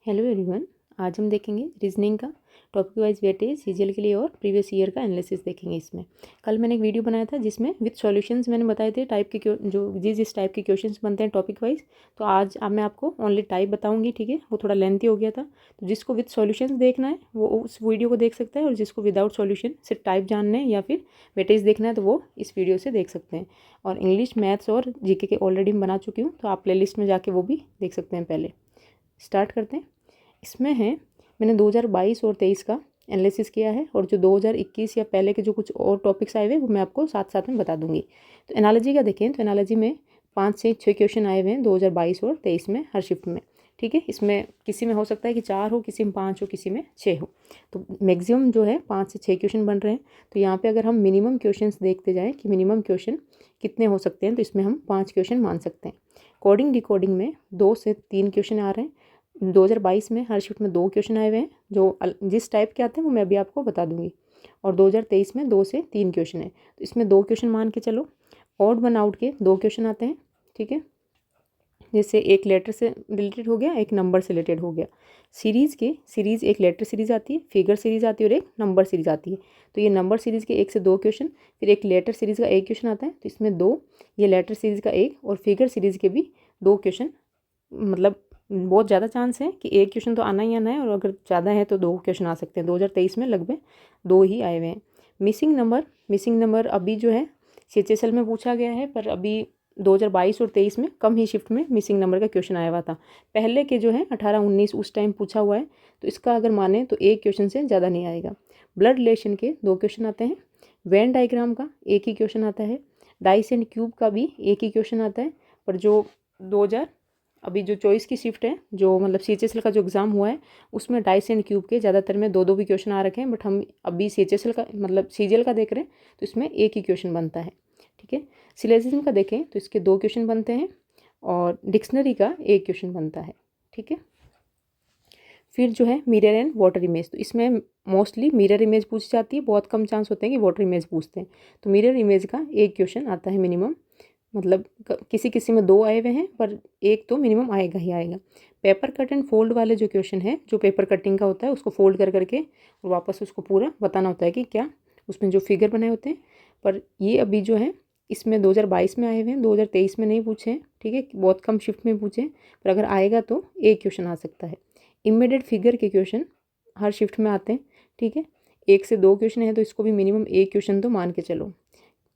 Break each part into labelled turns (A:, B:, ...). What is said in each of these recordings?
A: Hello everyone. आज हम देखेंगे रीजनिंग का टॉपिक वाइज वेटेज सीजीएल के लिए और प्रीवियस ईयर का एनालिसिस देखेंगे। इसमें कल मैंने एक वीडियो बनाया था जिसमें विद सॉल्यूशंस मैंने बताए थे टाइप के जो जिस टाइप के क्वेश्चंस बनते हैं टॉपिक वाइज। तो आज अब मैं आपको ओनली टाइप बताऊंगी, ठीक है। वो थोड़ा लेंथी हो गया था, तो जिसको विद सॉल्यूशंस देखना है वो उस वीडियो को देख सकता है, और जिसको विदाउट सॉल्यूशन सिर्फ टाइप जानना है या फिर वेटेज देखना है तो वो इस वीडियो से देख सकते हैं। और इंग्लिश, मैथ्स और जीके के ऑलरेडी मैं बना चुकी हूँ, तो आप प्ले लिस्ट में जाके वो भी देख सकते हैं। पहले स्टार्ट करते हैं। इसमें है मैंने 2022 और 23 का एनालिसिस किया है, और जो 2021 या पहले के जो कुछ और टॉपिक्स आए हुए वो मैं आपको साथ साथ में बता दूंगी। तो एनालॉजी का देखें तो एनालॉजी में 5 से 6 क्वेश्चन आए हुए हैं 2022 और 23 में हर शिफ्ट में, ठीक है। इसमें किसी में हो सकता है कि 4 हो, किसी में 5 हो, किसी में 6 हो। तो मैक्सिमम जो है 5 से 6 क्वेश्चन बन रहे हैं। तो यहाँ पे अगर हम मिनिमम क्वेश्चंस देखते जाएँ कि मिनिमम क्वेश्चन कितने हो सकते हैं, तो इसमें हम 5 क्वेश्चन मान सकते हैं। कोडिंग डिकोडिंग में 2 से 3 क्वेश्चन आ रहे हैं। 2022 में हर शिफ्ट में 2 क्वेश्चन आए हुए हैं, जो जिस टाइप के आते हैं वो मैं अभी आपको बता दूंगी। और 2023 में 2 से 3 क्वेश्चन है, तो इसमें 2 क्वेश्चन मान के चलो। ऑड वन आउट के 2 क्वेश्चन आते हैं, ठीक है। जैसे एक लेटर से रिलेटेड हो गया, एक नंबर से रिलेटेड हो गया। सीरीज़ एक लेटर सीरीज़ आती है, फिगर सीरीज़ आती है और एक नंबर सीरीज़ आती है। तो ये नंबर सीरीज़ के 1 से 2 क्वेश्चन, फिर एक लेटर सीरीज़ का 1 क्वेश्चन आता है। तो इसमें 2, ये लेटर सीरीज़ का 1 और फिगर सीरीज़ के भी 2 क्वेश्चन, मतलब बहुत ज़्यादा चांस है कि 1 क्वेश्चन तो आना ही आना है, और अगर ज़्यादा है तो 2 क्वेश्चन आ सकते हैं। 2023 में लगभग 2 ही आए हुए हैं। मिसिंग नंबर अभी जो है सीएचएसएल में पूछा गया है, पर अभी 2022 और 23 में कम ही शिफ्ट में मिसिंग नंबर का क्वेश्चन आया हुआ था। पहले के जो है 18-19 उस टाइम पूछा हुआ है, तो इसका अगर माने तो 1 क्वेश्चन से ज़्यादा नहीं आएगा। ब्लड रिलेशन के 2 क्वेश्चन आते हैं। वेन डायग्राम का 1 ही क्वेश्चन आता है। डाइस एंड क्यूब का भी 1 ही क्वेश्चन आता है। पर जो 2000 अभी जो चॉइस की शिफ्ट है, जो मतलब सीएचएसएल का जो एग्ज़ाम हुआ है, उसमें डाइस एंड क्यूब के ज़्यादातर में 2-2 भी क्वेश्चन आ रखे हैं। बट हम अभी सीएचएसएल का मतलब सीजीएल का देख रहे हैं, तो इसमें 1 ही क्वेश्चन बनता है, ठीक है। सिलेजिज्म का देखें तो इसके 2 क्वेश्चन बनते हैं, और डिक्शनरी का 1 क्वेश्चन बनता है, ठीक है। फिर जो है मिरर एंड वाटर इमेज, तो इसमें मोस्टली मिरर इमेज पूछी जाती है, बहुत कम चांस होते हैं कि वाटर इमेज पूछते हैं। तो मिरर इमेज का 1 क्वेश्चन आता है मिनिमम, मतलब किसी किसी में 2 आए हुए हैं, पर 1 तो मिनिमम आएगा ही आएगा। पेपर कट एंड फोल्ड वाले जो क्वेश्चन है, जो पेपर कटिंग का होता है उसको फोल्ड कर करके और वापस उसको पूरा बताना होता है कि क्या उसमें जो फिगर बनाए होते हैं। पर ये अभी जो है इसमें 2022 में आए हुए हैं, 2023 में नहीं पूछे हैं, ठीक है। बहुत कम शिफ्ट में पूछे हैं, पर अगर आएगा तो 1 क्वेश्चन आ सकता है। इमेडेड फिगर के क्वेश्चन हर शिफ्ट में आते हैं, ठीक है। 1 से 2 क्वेश्चन है, तो इसको भी मिनिमम 1 क्वेश्चन तो मान के चलो।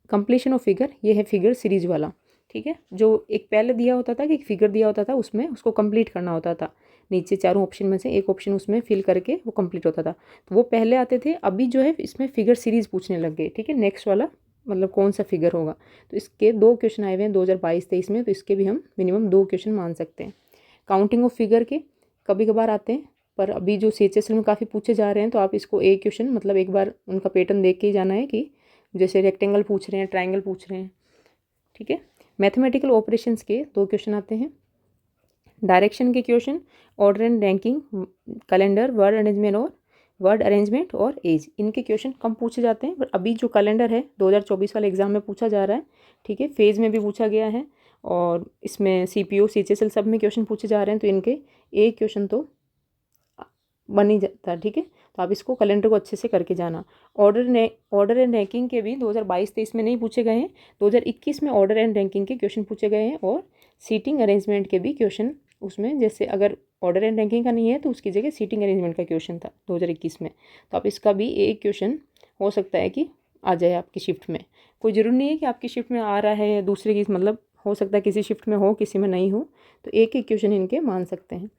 A: कंप्लीशन ऑफ फिगर, ये है फिगर सीरीज वाला, ठीक है। जो एक पहले दिया होता था कि एक फिगर दिया होता था, उसमें उसको कंप्लीट करना होता था। नीचे चारों ऑप्शन में से एक ऑप्शन उसमें फिल करके वो कंप्लीट होता था, तो वो पहले आते थे। अभी जो है इसमें फिगर सीरीज पूछने लग गए, ठीक है। नेक्स्ट वाला मतलब कौन सा फिगर होगा, तो इसके 2 क्वेश्चन आए हुए हैं 2022-23 में, तो इसके भी हम मिनिमम 2 क्वेश्चन मान सकते हैं। काउंटिंग ऑफ फिगर के कभी कभार आते हैं, पर अभी जो सीएचएसएल में काफ़ी पूछे जा रहे हैं, तो आप इसको 1 क्वेश्चन मतलब एक बार उनका पैटर्न देख के ही जाना है कि जैसे रेक्टेंगल पूछ रहे हैं, ट्रायंगल पूछ रहे हैं, ठीक है। मैथमेटिकल ऑपरेशंस के 2 क्वेश्चन आते हैं। डायरेक्शन के question, order and ranking, calendar, word arrangement और एज, इनके क्वेश्चन कम पूछे जाते हैं। पर अभी जो कैलेंडर है 2024 वाले एग्जाम में पूछा जा रहा है, ठीक है। फेज में भी पूछा गया है, और इसमें सीपीओ सीएचएसएल सब में क्वेश्चन पूछे जा रहे हैं, तो इनके 1 क्वेश्चन तो बन ही जाता है, ठीक है। तो आप इसको कैलेंडर को अच्छे से करके जाना। ऑर्डर एंड रैंकिंग के भी 2022-23 में नहीं पूछे गए हैं, 2021 में ऑर्डर एंड रैंकिंग के क्वेश्चन पूछे गए हैं। और सीटिंग अरेंजमेंट के भी क्वेश्चन उसमें, जैसे अगर ऑर्डर एंड रैंकिंग का नहीं है तो उसकी जगह सीटिंग अरेंजमेंट का क्वेश्चन था 2021 में, तो आप इसका भी 1 क्वेश्चन हो सकता है कि आ जाए आपकी शिफ्ट में। कोई ज़रूरी नहीं है कि आपकी शिफ्ट में आ रहा है या दूसरे की, मतलब हो सकता है किसी शिफ्ट में हो, किसी में नहीं हो, तो 1 क्वेश्चन इनके मान सकते हैं।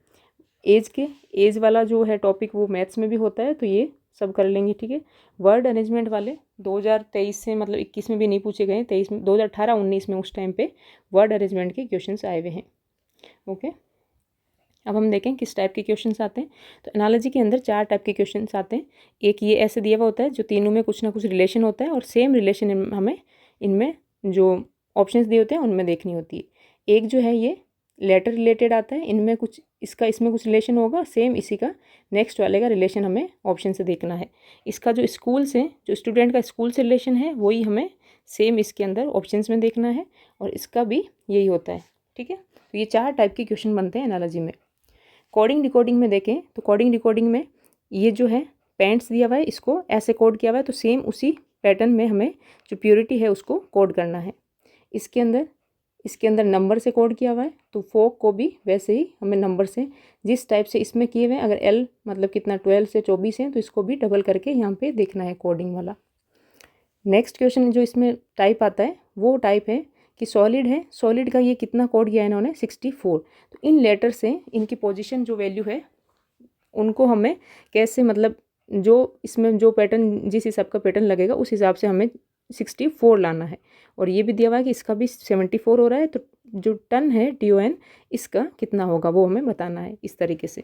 A: एज वाला जो है टॉपिक वो मैथ्स में भी होता है, तो ये सब कर लेंगे, ठीक है। वर्ड अरेंजमेंट वाले 2023 से मतलब 21 में भी नहीं पूछे गए, 23 में 2018-19 में उस टाइम पे वर्ड अरेंजमेंट के क्वेश्चंस आए हुए हैं, ओके। अब हम देखें किस टाइप के क्वेश्चंस आते हैं। तो एनालॉजी के अंदर 4 टाइप के क्वेश्चंस आते हैं। एक ये ऐसे दिया हुआ होता है जो तीनों में कुछ ना कुछ रिलेशन होता है, और सेम रिलेशन हमें इनमें जो ऑप्शंस दिए होते हैं उनमें देखनी होती है। एक जो है ये लेटर रिलेटेड आता है, इनमें कुछ इसका इसमें कुछ रिलेशन होगा, सेम इसी का नेक्स्ट वाले का रिलेशन हमें ऑप्शन से देखना है। इसका जो स्कूल से, जो स्टूडेंट का स्कूल से रिलेशन है, वही हमें सेम इसके अंदर ऑप्शंस में देखना है, और इसका भी यही होता है, ठीक है। तो ये 4 टाइप के क्वेश्चन बनते हैं एनालॉजी में। कोडिंग डिकोडिंग में देखें तो कोडिंग डिकोडिंग में ये जो है पैंट्स दिया हुआ है, इसको ऐसे कोड किया हुआ है, तो सेम उसी पैटर्न में हमें जो प्योरिटी है उसको कोड करना है। इसके अंदर नंबर से कोड किया हुआ है, तो फोक को भी वैसे ही हमें नंबर से जिस टाइप से इसमें किए हुए हैं, अगर एल मतलब कितना 12 से 24 है तो इसको भी डबल करके यहाँ पे देखना है कोडिंग वाला। नेक्स्ट क्वेश्चन जो इसमें टाइप आता है वो टाइप है कि सॉलिड है, सॉलिड का ये कितना कोड किया है इन्होंने 64। तो इन लेटर से इनकी पोजीशन जो वैल्यू है उनको हमें कैसे मतलब जो इसमें जो पैटर्न जिस हिसाब का पैटर्न लगेगा उस हिसाब से हमें 64 लाना है। और ये भी दिया हुआ है कि इसका भी 74 हो रहा है, तो जो टन है TON इसका कितना होगा वो हमें बताना है इस तरीके से।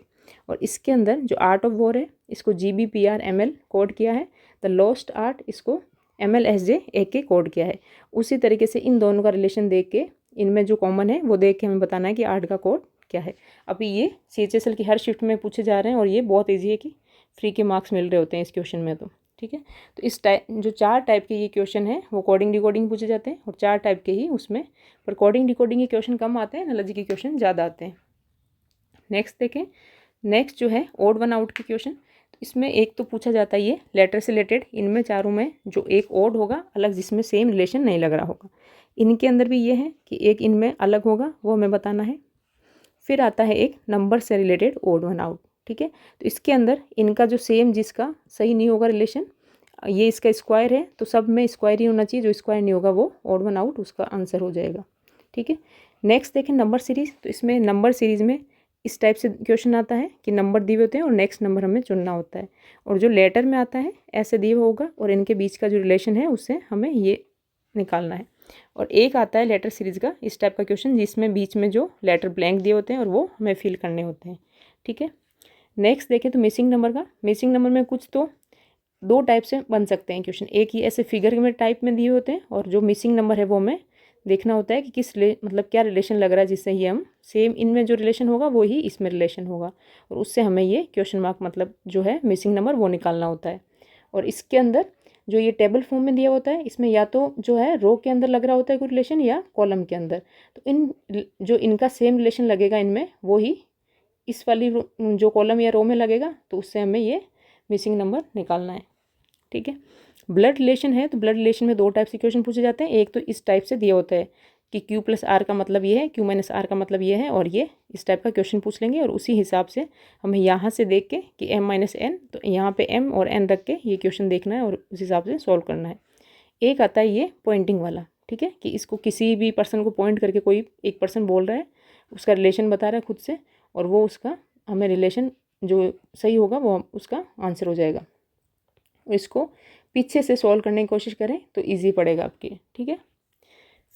A: और इसके अंदर जो आर्ट ऑफ वॉर है इसको GBPR ML कोड किया है, द लॉस्ट आर्ट इसको MLSJ AK कोड किया है। उसी तरीके से इन दोनों का रिलेशन देख के इनमें जो कॉमन है वो देख के हमें बताना है कि आर्ट का कोड क्या है। अभी ये CHSL की हर शिफ्ट में पूछे जा रहे हैं और ये बहुत ईजी है कि फ्री के मार्क्स मिल रहे होते हैं इस क्वेश्चन में। तो ठीक है, तो इस टाइप जो 4 टाइप के ये क्वेश्चन है वो कोडिंग डिकोडिंग पूछे जाते हैं और 4 टाइप के ही उसमें, पर कोडिंग डिकोडिंग के क्वेश्चन कम आते हैं, एनालॉजी के क्वेश्चन ज़्यादा आते हैं। नेक्स्ट देखें, नेक्स्ट जो है ओड वन आउट के क्वेश्चन। तो इसमें एक तो पूछा जाता है ये लेटर से रिलेटेड, इनमें चारों में जो एक ओड होगा अलग जिसमें सेम रिलेशन नहीं लग रहा होगा, इनके अंदर भी ये है कि एक इनमें अलग होगा वो हमें बताना है। फिर आता है एक नंबर से रिलेटेड ओड वन आउट। ठीक है, तो इसके अंदर इनका जो सेम जिसका सही नहीं होगा रिलेशन, ये इसका स्क्वायर है तो सब में स्क्वायर ही होना चाहिए, जो स्क्वायर नहीं होगा वो ओड वन आउट उसका आंसर हो जाएगा। ठीक है, नेक्स्ट देखें नंबर सीरीज़। तो इसमें नंबर सीरीज़ में इस टाइप से क्वेश्चन आता है कि नंबर दिए होते हैं और नेक्स्ट नंबर हमें चुनना होता है, और जो लेटर में आता है ऐसे दिए हुआ होगा और इनके बीच का जो रिलेशन है उससे हमें ये निकालना है। और एक आता है लेटर सीरीज़ का इस टाइप का क्वेश्चन जिसमें बीच में जो लेटर ब्लैंक दिए होते हैं और वो हमें फिल करने होते हैं। ठीक है, नेक्स्ट देखें तो मिसिंग नंबर का। मिसिंग नंबर में कुछ तो 2 टाइप से बन सकते हैं क्वेश्चन, एक ही ऐसे फिगर में टाइप में दिए होते हैं और जो मिसिंग नंबर है वो हमें देखना होता है कि किस मतलब क्या रिलेशन लग रहा है, जिससे ये हम सेम इनमें जो रिलेशन होगा वो ही इसमें रिलेशन होगा, और उससे हमें ये क्वेश्चन मार्क मतलब जो है मिसिंग नंबर वो निकालना होता है। और इसके अंदर जो ये टेबल फॉर्म में दिया होता है इसमें या तो जो है रो के अंदर लग रहा होता है कोई रिलेशन या कॉलम के अंदर, तो इन जो इनका सेम रिलेशन लगेगा इनमें वो ही इस वाली जो कॉलम या रो में लगेगा, तो उससे हमें ये मिसिंग नंबर निकालना है। ठीक है, ब्लड रिलेशन है तो ब्लड रिलेशन में 2 टाइप से क्वेश्चन पूछे जाते हैं। एक तो इस टाइप से दिया होता है कि Q+R का मतलब ये है, Q-R का मतलब ये है, और ये इस टाइप का क्वेश्चन पूछ लेंगे और उसी हिसाब से हमें यहाँ से देख के कि M-N, तो यहाँ पे M और N रख के ये क्वेश्चन देखना है और उस हिसाब से सॉल्व करना है। एक आता है ये पॉइंटिंग वाला। ठीक है, कि इसको किसी भी पर्सन को पॉइंट करके कोई एक पर्सन बोल रहा है, उसका रिलेशन बता रहा है खुद से, और वो उसका हमें रिलेशन जो सही होगा वो उसका आंसर हो जाएगा। इसको पीछे से सॉल्व करने की कोशिश करें तो इजी पड़ेगा आपके। ठीक है,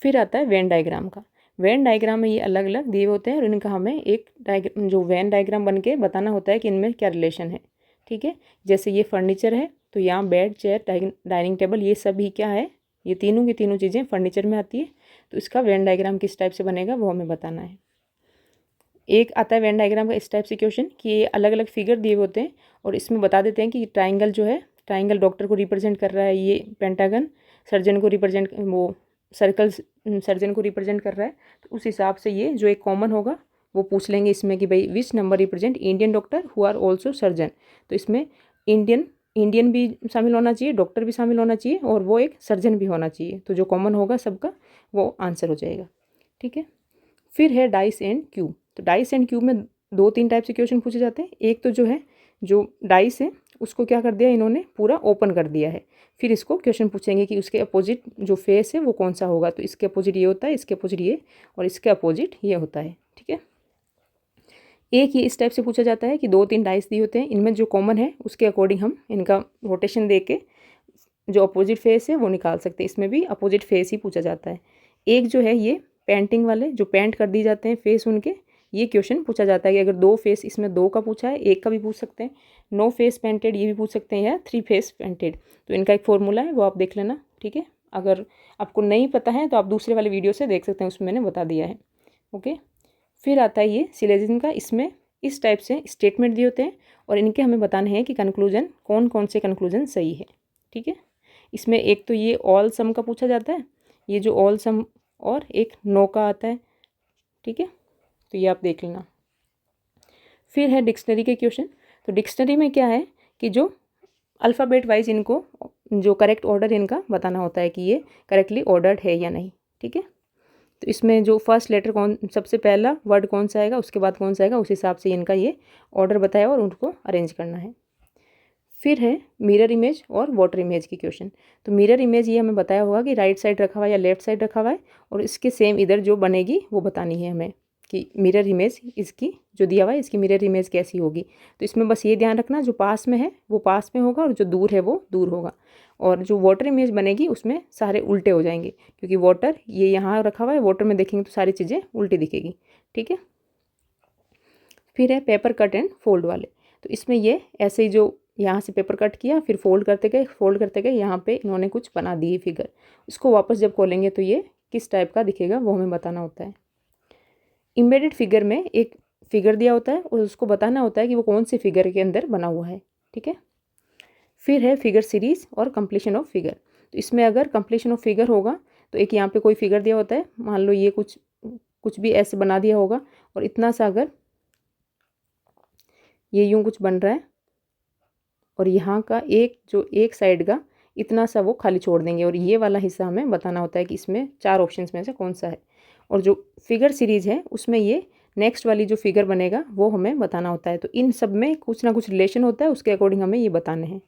A: फिर आता है वेन डायग्राम का। वेन डायग्राम में ये अलग अलग दिए होते हैं और इनका हमें एक जो वेन डायग्राम बन के बताना होता है कि इनमें क्या रिलेशन है। ठीक है, जैसे ये फर्नीचर है तो यहाँ बेड, चेयर, डाइनिंग टेबल, ये सभी क्या है, ये तीनों की तीनों चीज़ें फर्नीचर में आती है, तो इसका वेन डायग्राम किस टाइप से बनेगा वो हमें बताना है। एक आता है वेन डायग्राम का इस टाइप से क्वेश्चन कि ये अलग अलग फिगर दिए होते हैं और इसमें बता देते हैं कि ट्राइंगल जो है, ट्राइंगल डॉक्टर को रिप्रेजेंट कर रहा है, ये पेंटागन सर्जन को रिप्रेजेंट, वो सर्कल सर्जन को रिप्रेजेंट कर रहा है, तो उस हिसाब से ये जो एक कॉमन होगा वो पूछ लेंगे इसमें कि भाई which number represent Indian doctor who are also surgeon. तो इसमें इंडियन भी शामिल होना चाहिए, डॉक्टर भी शामिल होना चाहिए और वो एक सर्जन भी होना चाहिए, तो जो कॉमन होगा सबका वो आंसर हो जाएगा। ठीक है, फिर है डाइस एंड क्यूब। तो डाइस एंड क्यूब में 2-3 टाइप से क्वेश्चन पूछे जाते हैं। एक तो जो है जो डाइस है उसको क्या कर दिया इन्होंने, पूरा ओपन कर दिया है, फिर इसको क्वेश्चन पूछेंगे कि उसके अपोजिट जो फेस है वो कौन सा होगा, तो इसके अपोजिट ये होता है, इसके अपोजिट ये, और इसके अपोजिट ये होता है। ठीक है, एक ये इस टाइप से पूछा जाता है कि 2-3 डाइस दिए होते हैं, इनमें जो कॉमन है उसके अकॉर्डिंग हम इनका रोटेशन दे के जो अपोजिट फेस है वो निकाल सकते हैं, इसमें भी अपोजिट फेस ही पूछा जाता है। एक जो है ये पेंटिंग वाले जो पेंट कर दी जाते हैं फेस उनके, ये क्वेश्चन पूछा जाता है कि अगर 2 फेस, इसमें 2 का पूछा है, 1 का भी पूछ सकते हैं, 9 फेस पेंटेड ये भी पूछ सकते हैं, या 3 फेस पेंटेड, तो इनका एक फॉर्मूला है वो आप देख लेना। ठीक है, अगर आपको नहीं पता है तो आप दूसरे वाले वीडियो से देख सकते हैं, उसमें मैंने बता दिया है। ओके, फिर आता है ये सिलेजिज्म का। इसमें इस टाइप से स्टेटमेंट दिए होते हैं और इनके हमें बताने हैं कि कंक्लूजन कौन कौन से कंक्लूजन सही है। ठीक है, इसमें एक तो ये ऑल सम का पूछा जाता है, ये जो ऑल सम, और एक नो का आता है। ठीक है, तो ये आप देख लेना। फिर है डिक्शनरी के क्वेश्चन। तो डिक्शनरी में क्या है कि जो अल्फ़ाबेट वाइज इनको जो करेक्ट ऑर्डर इनका बताना होता है कि ये करेक्टली ऑर्डर्ड है या नहीं, ठीक है। तो इसमें जो फर्स्ट लेटर कौन, सबसे पहला वर्ड कौन सा आएगा, उसके बाद कौन सा आएगा, उस हिसाब से इनका ये ऑर्डर बताया और उनको अरेंज करना है। फिर है मिरर इमेज और वाटर इमेज की क्वेश्चन। तो मिरर इमेज ये हमें बताया होगा कि राइट साइड रखा हुआ है या लेफ्ट साइड रखा हुआ है, और इसके सेम इधर जो बनेगी वो बतानी है हमें कि मिरर इमेज इसकी जो दिया हुआ है इसकी मिरर इमेज कैसी होगी। तो इसमें बस ये ध्यान रखना, जो पास में है वो पास में होगा और जो दूर है वो दूर होगा। और जो वाटर इमेज बनेगी उसमें सारे उल्टे हो जाएंगे, क्योंकि वाटर ये यहाँ रखा हुआ है, वाटर में देखेंगे तो सारी चीज़ें उल्टी दिखेगी, ठीक है। फिर है पेपर कट एंड फोल्ड वाले। तो इसमें ये ऐसे ही जो यहाँ से पेपर कट किया, फिर फोल्ड करते गए यहाँ पे इन्होंने कुछ बना दिए फिगर, इसको वापस जब खोलेंगे तो ये किस टाइप का दिखेगा वो हमें बताना होता है। एम्बेडेड फिगर में एक फिगर दिया होता है और उसको बताना होता है कि वो कौन से फिगर के अंदर बना हुआ है, ठीक है। फिर है फिगर सीरीज और कंप्लीशन ऑफ फिगर। तो इसमें अगर कंप्लीशन ऑफ फिगर होगा तो एक यहाँ पे कोई फिगर दिया होता है, मान लो ये कुछ भी ऐसे बना दिया होगा, और इतना सा अगर ये यूं कुछ बन रहा है और यहाँ का एक साइड का इतना सा वो खाली छोड़ देंगे, और ये वाला हिस्सा हमें बताना होता है कि इसमें 4 ऑप्शंस में से कौन सा है। और जो फिगर सीरीज़ है उसमें ये नेक्स्ट वाली जो फिगर बनेगा वो हमें बताना होता है। तो इन सब में कुछ ना कुछ रिलेशन होता है, उसके अकॉर्डिंग हमें ये बताने हैं।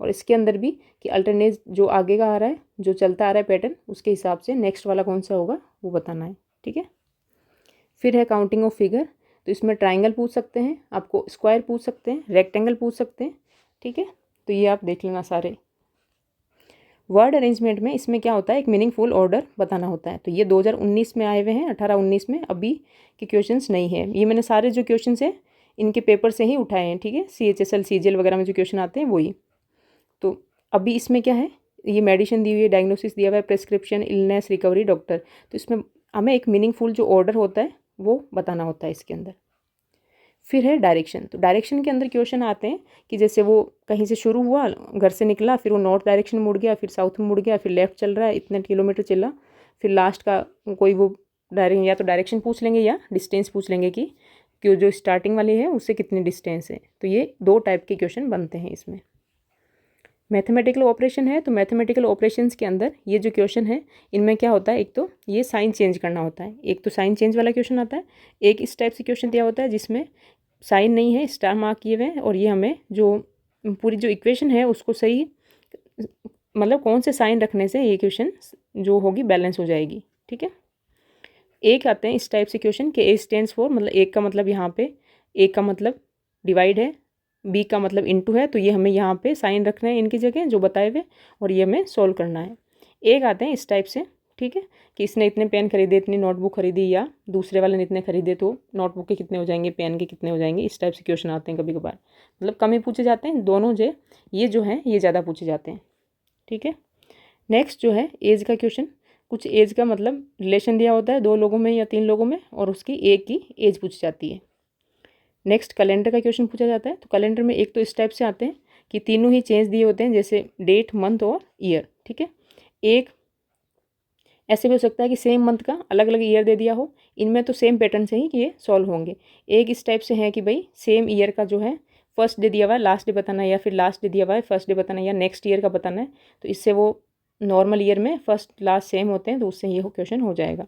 A: और इसके अंदर भी कि अल्टरनेट जो आगे का आ रहा है, जो चलता आ रहा है पैटर्न, उसके हिसाब से नेक्स्ट वाला कौन सा होगा वो बताना है, ठीक है। फिर है काउंटिंग ऑफ फिगर। तो इसमें ट्राइंगल पूछ सकते हैं, आपको स्क्वायर पूछ सकते हैं, रेक्टेंगल पूछ सकते हैं, ठीक है। तो ये आप देख लेना सारे। वर्ड अरेंजमेंट में इसमें क्या होता है, एक मीनिंगफुल ऑर्डर बताना होता है। तो ये 2019 में आए हुए हैं, 18-19 में अभी के क्वेश्चंस नहीं है। ये मैंने सारे जो क्वेश्चंस हैं इनके पेपर से ही उठाए हैं, ठीक है। CHSL CGL वगैरह में जो क्वेश्चन आते हैं वही। तो अभी इसमें क्या है, ये मेडिसिन दी हुई है, डायग्नोसिस दिया हुआ है, प्रेस्क्रिप्शन, इलनेस, रिकवरी, डॉक्टर। तो इसमें हमें एक मीनिंगफुल जो ऑर्डर होता है वो बताना होता है इसके अंदर। फिर है डायरेक्शन। तो डायरेक्शन के अंदर क्वेश्चन आते हैं कि जैसे वो कहीं से शुरू हुआ, घर से निकला, फिर वो नॉर्थ डायरेक्शन मुड़ गया, फिर साउथ में मुड़ गया, फिर लेफ्ट चल रहा है, इतने किलोमीटर चला, फिर लास्ट का कोई वो या तो डायरेक्शन पूछ लेंगे या डिस्टेंस पूछ लेंगे कि जो स्टार्टिंग वाली है उससे कितनी डिस्टेंस है। तो ये 2 टाइप के क्वेश्चन बनते हैं इसमें। मैथमेटिकल ऑपरेशन है, तो मैथमेटिकल ऑपरेशंस के अंदर ये जो क्वेश्चन है इनमें क्या होता है, एक तो ये साइन चेंज करना होता है, एक तो साइन चेंज वाला क्वेश्चन आता है, एक इस टाइप से क्वेश्चन दिया होता है जिसमें साइन नहीं है, स्टार मार्क किए हुए हैं, और ये हमें जो पूरी जो इक्वेशन है उसको सही, मतलब कौन से साइन रखने से ये क्वेश्चन जो होगी बैलेंस हो जाएगी, ठीक है। एक आते हैं इस टाइप से क्वेश्चन कि A स्टैंड्स फॉर, मतलब एक का मतलब यहाँ पे A का मतलब डिवाइड है, B का मतलब इनटू है, तो ये हमें यहाँ पे साइन रखना है इनकी जगह जो बताए हुए, और ये हमें सॉल्व करना है। एक आते हैं इस टाइप से, ठीक है, कि इसने इतने पेन खरीदे, इतनी नोटबुक खरीदी, या दूसरे वाले ने इतने खरीदे, तो नोटबुक के कितने हो जाएंगे, पेन के कितने हो जाएंगे। इस टाइप से क्वेश्चन आते हैं कभी कभार, मतलब कम ही पूछे जाते हैं, दोनों ये जो हैं ये ज़्यादा पूछे जाते हैं, ठीक है। नेक्स्ट जो है एज का क्वेश्चन। कुछ एज का मतलब रिलेशन दिया होता है 2 लोगों में या 3 लोगों में, और उसकी एक की एज पूछी जाती है। नेक्स्ट कैलेंडर का क्वेश्चन पूछा जाता है। तो कैलेंडर में एक तो इस टाइप से आते हैं कि तीनों ही चेंज दिए होते हैं, जैसे डेट, मंथ और ईयर, ठीक है। एक ऐसे भी हो सकता है कि सेम मंथ का अलग अलग ईयर दे दिया हो, इनमें तो सेम पैटर्न से ही कि ये सॉल्व होंगे। एक इस टाइप से है कि भाई सेम ईयर का जो है फर्स्ट डे दिया हुआ है, लास्ट डे बताना है, या फिर लास्ट डे दिया हुआ है, फर्स्ट डे बताना है, या नेक्स्ट ईयर का बताना है। तो इससे वो नॉर्मल ईयर में फर्स्ट लास्ट सेम होते हैं, तो उससे ये क्वेश्चन हो जाएगा।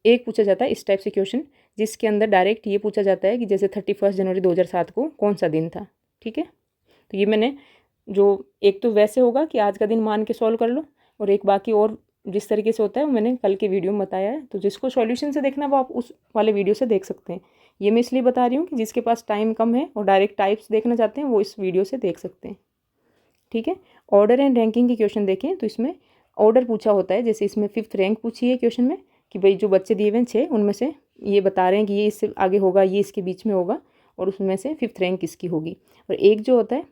A: एक पूछा जाता है इस टाइप से क्वेश्चन जिसके अंदर डायरेक्ट ये पूछा जाता है कि जैसे 31 जनवरी 2007 को कौन सा दिन था, ठीक है। तो ये मैंने जो एक तो वैसे होगा कि आज का दिन मान के सॉल्व कर लो, और एक बाकी और जिस तरीके से होता है वो मैंने कल के वीडियो में बताया है। तो जिसको सॉल्यूशन से देखना वो आप उस वाले वीडियो से देख सकते हैं। ये मैं इसलिए बता रही हूँ कि जिसके पास टाइम कम है और डायरेक्ट टाइप्स देखना चाहते हैं वो इस वीडियो से देख सकते हैं, ठीक है। ऑर्डर एंड रैंकिंग के क्वेश्चन देखें तो इसमें ऑर्डर पूछा होता है, जैसे इसमें 5th रैंक पूछी है क्वेश्चन में कि भाई जो बच्चे दिए हुए हैं 6 उनमें से ये बता रहे हैं कि ये इससे आगे होगा, ये इसके बीच में होगा, और उसमें से 5th रैंक किसकी होगी। और एक जो होता है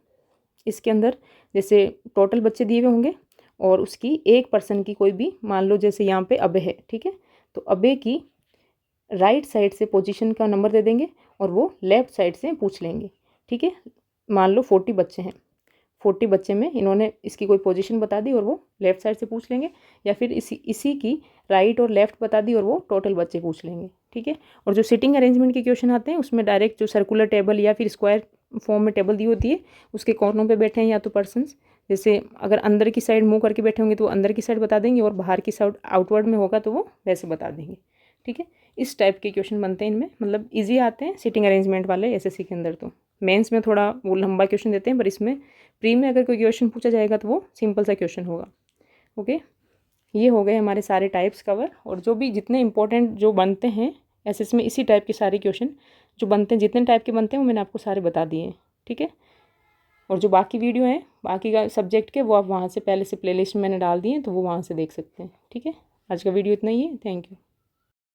A: इसके अंदर जैसे टोटल बच्चे दिए हुए होंगे और उसकी एक पर्सन की कोई भी, मान लो जैसे यहाँ पे अबे है, ठीक है, तो अबे की राइट साइड से पोजीशन का नंबर दे देंगे और वो लेफ़्ट साइड से पूछ लेंगे, ठीक है। मान लो 40 बच्चे हैं, 40 बच्चे में इन्होंने इसकी कोई पोजीशन बता दी और वो लेफ़्ट साइड से पूछ लेंगे, या फिर इसी की राइट और लेफ़्ट बता दी और वो टोटल बच्चे पूछ लेंगे, ठीक है। और जो सिटिंग अरेंजमेंट के क्वेश्चन आते हैं उसमें डायरेक्ट जो सर्कुलर टेबल या फिर स्क्वायर फॉर्म में टेबल दी होती है उसके कॉर्नरों पे बैठे हैं या तो पर्सन्स, जैसे अगर अंदर की साइड मुंह करके बैठे होंगे तो वो अंदर की साइड बता देंगे, और बाहर की साइड आउटवर्ड में होगा तो वो वैसे बता देंगे, ठीक है। इस टाइप के क्वेश्चन बनते हैं इनमें, मतलब ईजी आते हैं सिटिंग अरेंजमेंट वाले एसएससी के अंदर। तो मेंस में थोड़ा वो लंबा क्वेश्चन देते हैं, पर इसमें प्री में अगर कोई क्वेश्चन पूछा जाएगा तो वो सिंपल सा क्वेश्चन होगा। ओके, ये हो गए हमारे सारे टाइप्स कवर, और जो भी जितने इंपॉर्टेंट जो बनते हैं एसएससी में इसी टाइप के सारे क्वेश्चन जो बनते हैं, जितने टाइप के बनते हैं वो मैंने आपको सारे बता दिए हैं, ठीक है। और जो बाकी वीडियो हैं बाकी का सब्जेक्ट के, वो आप वहाँ से पहले से प्लेलिस्ट में मैंने डाल दिए हैं, तो वो वहाँ से देख सकते हैं, ठीक है। आज का वीडियो इतना ही है, थैंक यू।